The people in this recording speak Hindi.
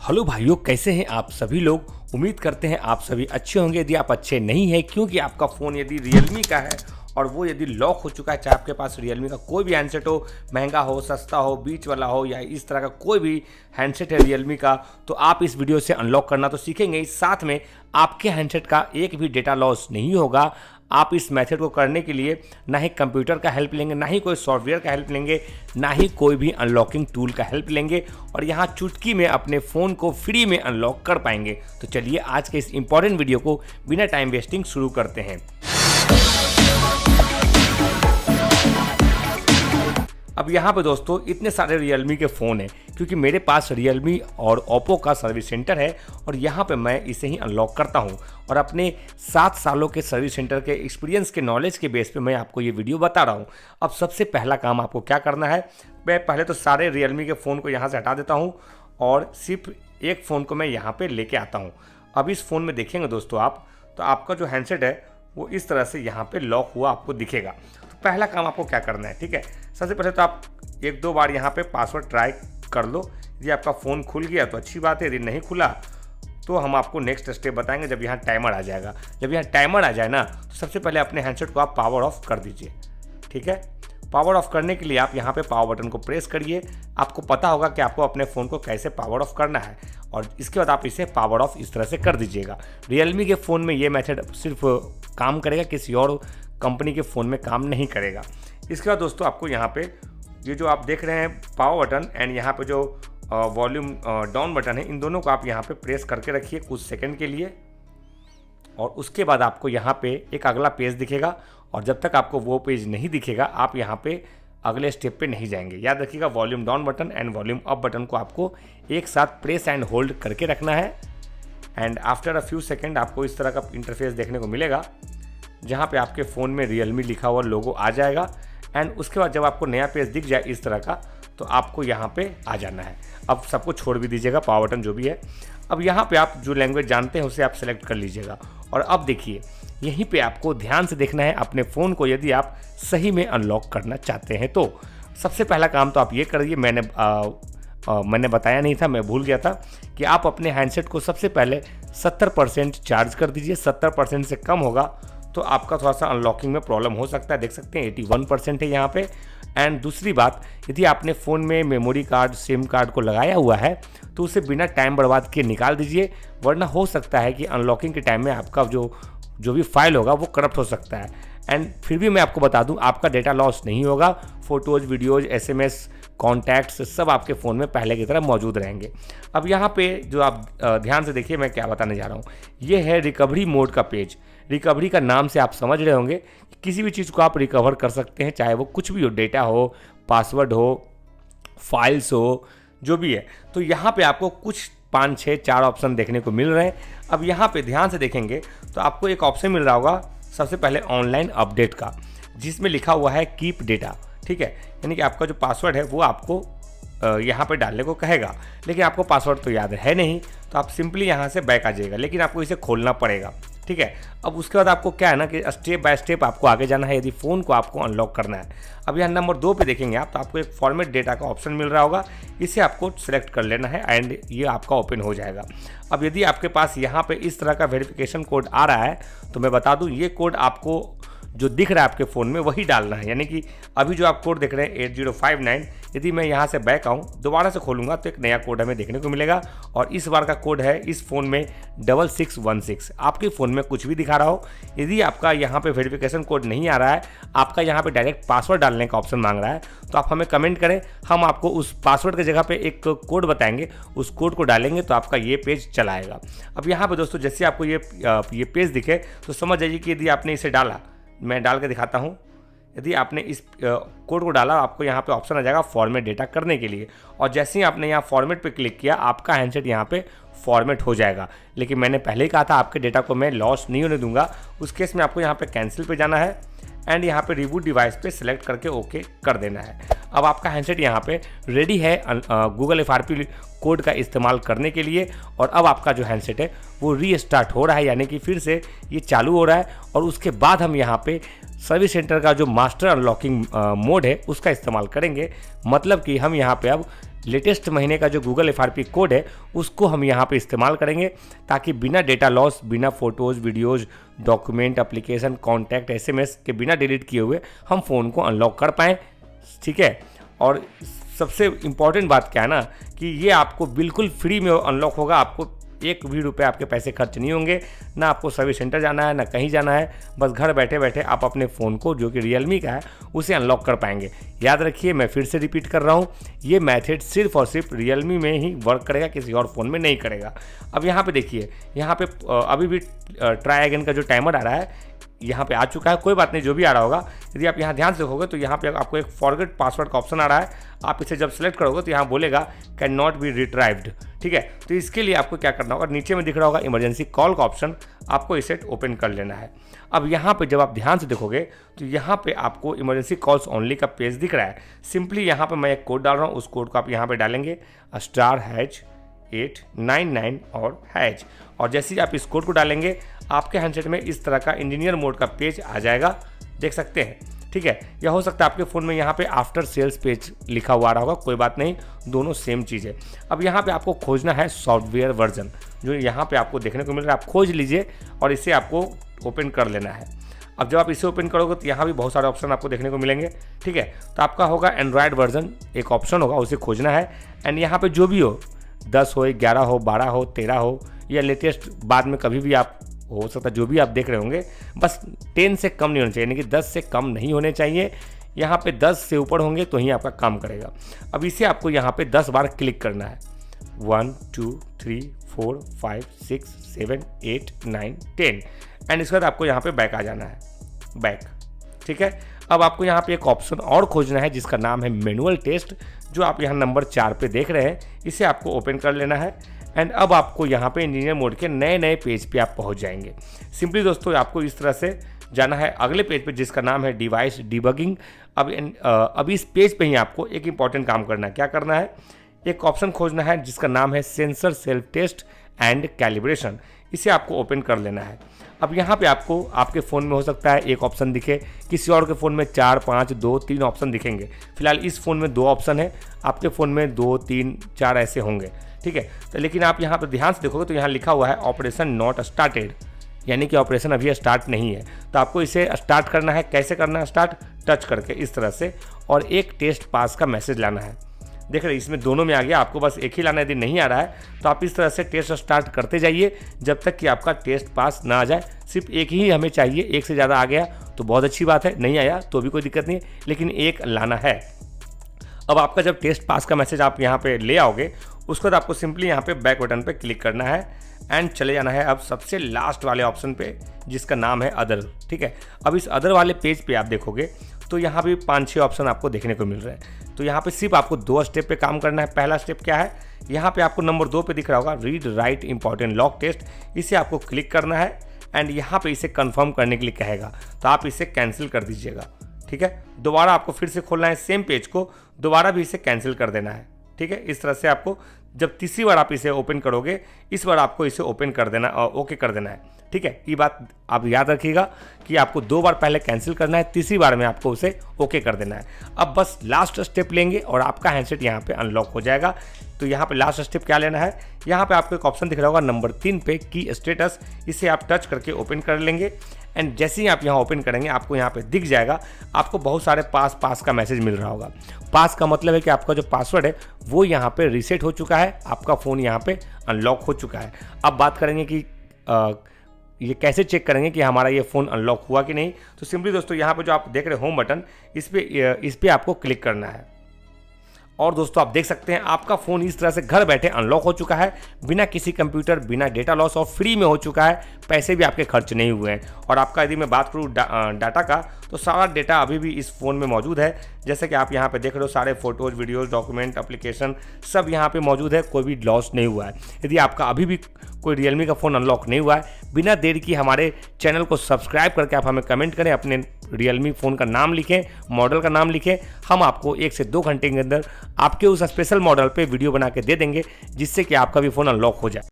हेलो भाइयों, कैसे हैं आप सभी लोग। उम्मीद करते हैं आप सभी अच्छे होंगे। यदि आप अच्छे नहीं हैं, क्योंकि आपका फ़ोन यदि रियलमी का है और वो यदि लॉक हो चुका है, चाहे आपके पास रियलमी का कोई भी हैंडसेट हो, महंगा हो, सस्ता हो, बीच वाला हो या इस तरह का कोई भी हैंडसेट है रियलमी का, तो आप इस वीडियो से अनलॉक करना तो सीखेंगे ही। साथ में आपके हैंडसेट का एक भी डेटा लॉस नहीं होगा। आप इस मेथड को करने के लिए ना ही कंप्यूटर का हेल्प लेंगे, ना ही कोई सॉफ्टवेयर का हेल्प लेंगे, ना ही कोई भी अनलॉकिंग टूल का हेल्प लेंगे, और यहाँ चुटकी में अपने फ़ोन को फ्री में अनलॉक कर पाएंगे। तो चलिए आज के इस इंपॉर्टेंट वीडियो को बिना टाइम वेस्टिंग शुरू करते हैं। अब यहाँ पे दोस्तों इतने सारे रियलमी के फ़ोन हैं, क्योंकि मेरे पास रियलमी और ओप्पो का सर्विस सेंटर है और यहाँ पे मैं इसे ही अनलॉक करता हूँ। और अपने 7 सालों के सर्विस सेंटर के एक्सपीरियंस के नॉलेज के बेस पे मैं आपको ये वीडियो बता रहा हूँ। अब सबसे पहला काम आपको क्या करना है, मैं पहले तो सारे रियलमी के फ़ोन को यहाँ से हटा देता हूँ और सिर्फ एक फ़ोन को मैं यहाँ पर लेके आता हूँ। अब इस फ़ोन में देखेंगे दोस्तों आप, तो आपका जो हैंडसेट है वो इस तरह से यहाँ पर लॉक हुआ आपको दिखेगा। तो पहला काम आपको क्या करना है, ठीक है, सबसे पहले तो आप 1-2 बार यहाँ पे पासवर्ड ट्राई कर लो। यदि आपका फ़ोन खुल गया तो अच्छी बात है, यदि नहीं खुला तो हम आपको नेक्स्ट स्टेप बताएंगे जब यहाँ टाइमर आ जाएगा। जब यहाँ टाइमर आ जाए ना, तो सबसे पहले अपने हैंडसेट को आप पावर ऑफ कर दीजिए। ठीक है, पावर ऑफ करने के लिए आप यहाँ पे पावर बटन को प्रेस करिए। आपको पता होगा कि आपको अपने फ़ोन को कैसे पावर ऑफ करना है, और इसके बाद आप इसे पावर ऑफ इस तरह से कर दीजिएगा। रियलमी के फ़ोन में ये मेथड सिर्फ काम करेगा, किसी और कंपनी के फ़ोन में काम नहीं करेगा। इसके बाद दोस्तों आपको यहाँ पे ये जो आप देख रहे हैं पावर बटन एंड यहाँ पे जो वॉल्यूम डाउन बटन है, इन दोनों को आप यहाँ पे प्रेस करके रखिए कुछ सेकंड के लिए, और उसके बाद आपको यहाँ पे एक अगला पेज दिखेगा। और जब तक आपको वो पेज नहीं दिखेगा आप यहाँ पे अगले स्टेप पे नहीं जाएंगे। याद रखिएगा, volume down button and volume up button को आपको एक साथ प्रेस एंड होल्ड करके रखना है। And after a few second आपको इस तरह का इंटरफेस देखने को मिलेगा, जहाँ पे आपके फ़ोन में रियलमी लिखा हुआ लोगो आ जाएगा। एंड उसके बाद जब आपको नया पेज दिख जाए इस तरह का, तो आपको यहाँ पे आ जाना है। अब सबको छोड़ भी दीजिएगा, पावर बटन जो भी है। अब यहाँ पे आप जो लैंग्वेज जानते हैं उसे आप सेलेक्ट कर लीजिएगा। और अब देखिए, यहीं पे आपको ध्यान से देखना है अपने फ़ोन को, यदि आप सही में अनलॉक करना चाहते हैं तो। सबसे पहला काम तो आप ये करिए, मैंने बताया नहीं था, मैं भूल गया था कि आप अपने हैंडसेट को सबसे पहले 70% चार्ज कर दीजिए। 70% से कम होगा तो आपका थोड़ा सा अनलॉकिंग में प्रॉब्लम हो सकता है। देख सकते हैं 81% है यहाँ पे। एंड दूसरी बात, यदि आपने फ़ोन में मेमोरी कार्ड, सिम कार्ड को लगाया हुआ है तो उसे बिना टाइम बर्बाद किए निकाल दीजिए, वरना हो सकता है कि अनलॉकिंग के टाइम में आपका जो भी फाइल होगा वो करप्ट हो सकता है। एंड फिर भी मैं आपको बता दूं, आपका डेटा लॉस नहीं होगा। फ़ोटोज़, वीडियोज़, SMS, कॉन्टैक्ट्स सब आपके फ़ोन में पहले की तरह मौजूद रहेंगे। अब यहाँ पे जो आप ध्यान से देखिए मैं क्या बताने जा रहा हूँ, ये है रिकवरी मोड का पेज। रिकवरी का नाम से आप समझ रहे होंगे कि किसी भी चीज़ को आप रिकवर कर सकते हैं, चाहे वो कुछ भी हो, डेटा हो, पासवर्ड हो, फाइल्स हो, जो भी है। तो यहाँ पे आपको कुछ 5, 6, 4 ऑप्शन देखने को मिल रहे हैं। अब यहाँ पे ध्यान से देखेंगे तो आपको एक ऑप्शन मिल रहा होगा सबसे पहले ऑनलाइन अपडेट का, जिसमें लिखा हुआ है कीप डेटा। ठीक है, यानी कि आपका जो पासवर्ड है वो आपको यहाँ पे डालने को कहेगा, लेकिन आपको पासवर्ड तो याद है नहीं, तो आप सिंपली यहाँ से बैक आ जाइएगा, लेकिन आपको इसे खोलना पड़ेगा। ठीक है, अब उसके बाद आपको क्या है ना कि स्टेप बाय स्टेप आपको आगे जाना है, यदि फ़ोन को आपको अनलॉक करना है। अब यहाँ नंबर 2 पे देखेंगे आप, तो आपको एक फॉर्मेट डेटा का ऑप्शन मिल रहा होगा, इसे आपको सेलेक्ट कर लेना है एंड ये आपका ओपन हो जाएगा। अब यदि आपके पास यहाँ पे इस तरह का वेरिफिकेशन कोड आ रहा है, तो मैं बता दूँ, ये कोड आपको जो दिख रहा है आपके फ़ोन में वही डालना है। यानी कि अभी जो आप कोड देख रहे हैं 8059, यदि मैं यहाँ से बैक आऊँ, दोबारा से खोलूँगा तो एक नया कोड हमें देखने को मिलेगा, और इस बार का कोड है इस फ़ोन में 6616। आपके फ़ोन में कुछ भी दिखा रहा हो, यदि आपका यहाँ पे वेरिफिकेशन कोड नहीं आ रहा है, आपका यहाँ पे डायरेक्ट पासवर्ड डालने का ऑप्शन मांग रहा है, तो आप हमें कमेंट करें, हम आपको उस पासवर्ड की जगह पे एक कोड बताएंगे, उस कोड को डालेंगे तो आपका ये पेज चलाएगा। अब यहाँ पे दोस्तों जैसे आपको ये पेज दिखे तो समझ जाइए कि यदि आपने इसे डाला, मैं डाल के दिखाता हूँ। यदि आपने इस कोड को डाला, आपको यहाँ पे ऑप्शन आ जाएगा फॉर्मेट डेटा करने के लिए, और जैसे ही आपने यहाँ फॉर्मेट पे क्लिक किया, आपका हैंडसेट यहाँ पे फॉर्मेट हो जाएगा। लेकिन मैंने पहले ही कहा था आपके डेटा को मैं लॉस नहीं होने दूंगा। उस केस में आपको यहाँ पे कैंसिल पे जाना है एंड यहाँ पे रिबूट डिवाइस पे सिलेक्ट करके ओके कर देना है। अब आपका हैंडसेट यहाँ पे रेडी है गूगल FRP कोड का इस्तेमाल करने के लिए, और अब आपका जो हैंडसेट है वो रीस्टार्ट हो रहा है, यानी कि फिर से ये चालू हो रहा है। और उसके बाद हम यहाँ पे सर्विस सेंटर का जो मास्टर अनलॉकिंग मोड है उसका इस्तेमाल करेंगे। मतलब कि हम यहाँ पे अब लेटेस्ट महीने का जो गूगल FRP कोड है उसको हम यहाँ पे इस्तेमाल करेंगे, ताकि बिना डेटा लॉस, बिना photos, videos, document, application, contact, SMS के बिना डिलीट किए हुए हम फ़ोन को अनलॉक कर पाएँ। ठीक है। और सबसे इम्पॉर्टेंट बात क्या है ना, कि ये आपको बिल्कुल फ्री में अनलॉक होगा। आपको एक भी रुपये आपके पैसे खर्च नहीं होंगे, ना आपको सर्विस सेंटर जाना है, ना कहीं जाना है। बस घर बैठे बैठे आप अपने फ़ोन को, जो कि रियलमी का है, उसे अनलॉक कर पाएंगे। याद रखिए, मैं फिर से रिपीट कर रहा हूँ, ये मेथड सिर्फ और सिर्फ रियलमी में ही वर्क करेगा, किसी और फ़ोन में नहीं करेगा। अब यहाँ पे देखिए, यहाँ पे अभी भी ट्राई अगेन का जो टाइमर आ रहा है यहाँ पे आ चुका है। कोई बात नहीं, जो भी आ रहा होगा, यदि आप यहाँ ध्यान से देखोगे तो यहाँ पे आपको एक फॉरगेट पासवर्ड का ऑप्शन आ रहा है। आप इसे जब सेलेक्ट करोगे तो यहाँ बोलेगा कैन नॉट बी रिट्राइव्ड। ठीक है, तो इसके लिए आपको क्या करना होगा, नीचे में दिख रहा होगा इमरजेंसी कॉल का ऑप्शन, आपको इसे ओपन कर लेना है। अब यहाँ पे जब आप ध्यान से देखोगे तो यहाँ पे आपको इमरजेंसी कॉल्स ओनली का पेज दिख रहा है। सिंपली यहाँ पे मैं एक कोड डाल रहा हूँ, उस कोड को आप यहाँ पे डालेंगे *#899 और #। और जैसे ही आप इस कोड को डालेंगे, आपके हैंडसेट में इस तरह का इंजीनियर मोड का पेज आ जाएगा, देख सकते हैं। ठीक है, या हो सकता है आपके फ़ोन में यहाँ पे आफ्टर सेल्स पेज लिखा हुआ आ रहा होगा, कोई बात नहीं, दोनों सेम चीज़ है। अब यहाँ पे आपको खोजना है सॉफ्टवेयर वर्जन, जो यहाँ पे आपको देखने को मिल रहा है। आप खोज लीजिए और इसे आपको ओपन कर लेना है। अब जब आप इसे ओपन करोगे तो यहाँ भी बहुत सारे ऑप्शन आपको देखने को मिलेंगे। ठीक है, तो आपका होगा एंड्रॉयड वर्जन, एक ऑप्शन होगा, उसे खोजना है। एंड यहाँ पे जो भी हो, 10 हो, 11 हो, 12 हो, 13 हो, या लेटेस्ट बाद में कभी भी आप हो सकता है, जो भी आप देख रहे होंगे, बस 10 से कम नहीं होने चाहिए, यानी कि 10 से कम नहीं होने चाहिए। यहाँ पे 10 से ऊपर होंगे तो ही आपका काम करेगा। अब इसे आपको यहाँ पे 10 बार क्लिक करना है, 1 2 3 4 5 6 7 8 9 10। एंड इसके बाद आपको यहाँ पे बैक आ जाना है, बैक। ठीक है, अब आपको यहाँ पे एक ऑप्शन और खोजना है जिसका नाम है मैनुअल टेस्ट, जो आप यहाँ नंबर 4 पे देख रहे हैं। इसे आपको ओपन कर लेना है। एंड अब आपको यहाँ पे इंजीनियर मोड के नए नए पेज पे आप पहुँच जाएंगे। सिंपली दोस्तों, आपको इस तरह से जाना है अगले पेज पे जिसका नाम है डिवाइस डिबगिंग। अब इस पेज पे ही आपको एक इंपॉर्टेंट काम करना है। क्या करना है, एक ऑप्शन खोजना है जिसका नाम है sensor self test and calibration. इसे आपको ओपन कर लेना है। अब यहाँ पे आपको आपके फ़ोन में हो सकता है एक ऑप्शन दिखे, किसी और के फ़ोन में 4 5 2 3 ऑप्शन दिखेंगे। फिलहाल इस फ़ोन में 2 ऑप्शन है, आपके फ़ोन में 2 3 4 ऐसे होंगे। ठीक है, तो लेकिन आप यहाँ पर ध्यान से देखोगे तो यहाँ लिखा हुआ है ऑपरेशन नॉट स्टार्टेड, यानी कि ऑपरेशन अभी स्टार्ट नहीं है। तो आपको इसे स्टार्ट करना है। कैसे करना है स्टार्ट, टच करके इस तरह से, और एक टेस्ट पास का मैसेज लाना है। देख रहे, इसमें दोनों में आ गया, आपको बस एक ही लाना है। यदि नहीं आ रहा है तो आप इस तरह से टेस्ट स्टार्ट करते जाइए जब तक कि आपका टेस्ट पास ना आ जाए। सिर्फ एक ही हमें चाहिए, एक से ज़्यादा आ गया तो बहुत अच्छी बात है, नहीं आया तो भी कोई दिक्कत नहीं है, लेकिन एक लाना है। अब आपका जब टेस्ट पास का मैसेज आप यहाँ पे ले आओगे, उसके बाद आपको सिंपली यहाँ पे बैक बटन पे क्लिक करना है एंड चले जाना है अब सबसे लास्ट वाले ऑप्शन पे जिसका नाम है अदर। ठीक है, अब इस अदर वाले पेज पे आप देखोगे तो यहाँ भी 5-6 ऑप्शन आपको देखने को मिल रहे हैं। तो यहाँ पे सिर्फ आपको 2 स्टेप पे काम करना है। पहला स्टेप क्या है, यहाँ पे आपको नंबर 2 पे दिख रहा होगा read write important lock test, इसे आपको क्लिक करना है एंड यहाँ पे इसे कंफर्म करने के लिए कहेगा, तो आप इसे कैंसिल कर दीजिएगा। ठीक है, दोबारा आपको फिर से खोलना है सेम पेज को, दोबारा भी इसे कैंसिल कर देना है। ठीक है, इस तरह से आपको जब तीसरी बार आप इसे ओपन करोगे, इस बार आपको इसे ओपन कर देना, ओके कर देना है। ठीक है, ये बात आप याद रखिएगा कि आपको 2 बार पहले कैंसिल करना है, तीसरी बार में आपको उसे ओके कर देना है। अब बस लास्ट स्टेप लेंगे और आपका हैंडसेट यहाँ पे अनलॉक हो जाएगा। तो यहाँ पे लास्ट स्टेप क्या लेना है, यहाँ पे आपको एक ऑप्शन दिख रहा होगा नंबर 3 पे की स्टेटस, इसे आप टच करके ओपन कर लेंगे। एंड जैसे ही आप यहाँ ओपन करेंगे आपको यहाँ पे दिख जाएगा, आपको बहुत सारे पास का मैसेज मिल रहा होगा। पास का मतलब है कि आपका जो पासवर्ड है वो यहाँ पे रीसेट हो चुका है, आपका फ़ोन यहाँ पे अनलॉक हो चुका है। अब बात करेंगे कि ये कैसे चेक करेंगे कि हमारा ये फ़ोन अनलॉक हुआ कि नहीं। तो सिंपली दोस्तों, यहाँ पे जो आप देख रहे हैं होम बटन, इस पे आपको क्लिक करना है। और दोस्तों आप देख सकते हैं आपका फ़ोन इस तरह से घर बैठे अनलॉक हो चुका है, बिना किसी कंप्यूटर, बिना डेटा लॉस, और फ्री में हो चुका है। पैसे भी आपके खर्च नहीं हुए हैं। और आपका यदि मैं बात करूँ डाटा का, तो सारा डेटा अभी भी इस फ़ोन में मौजूद है। जैसे कि आप यहाँ पे देख रहे हो, सारे फोटोज़, वीडियोज़, डॉक्यूमेंट, एप्लीकेशन सब यहाँ पे मौजूद है, कोई भी लॉस नहीं हुआ है। यदि आपका अभी भी कोई रियलमी का फ़ोन अनलॉक नहीं हुआ है, बिना देर की हमारे चैनल को सब्सक्राइब करके आप हमें कमेंट करें, अपने रियलमी फ़ोन का नाम लिखें, मॉडल का नाम लिखें। हम आपको 1 से 2 घंटे के अंदर आपके उस स्पेशल मॉडल पे वीडियो बना के दे देंगे, जिससे कि आपका भी फ़ोन अनलॉक हो जाए।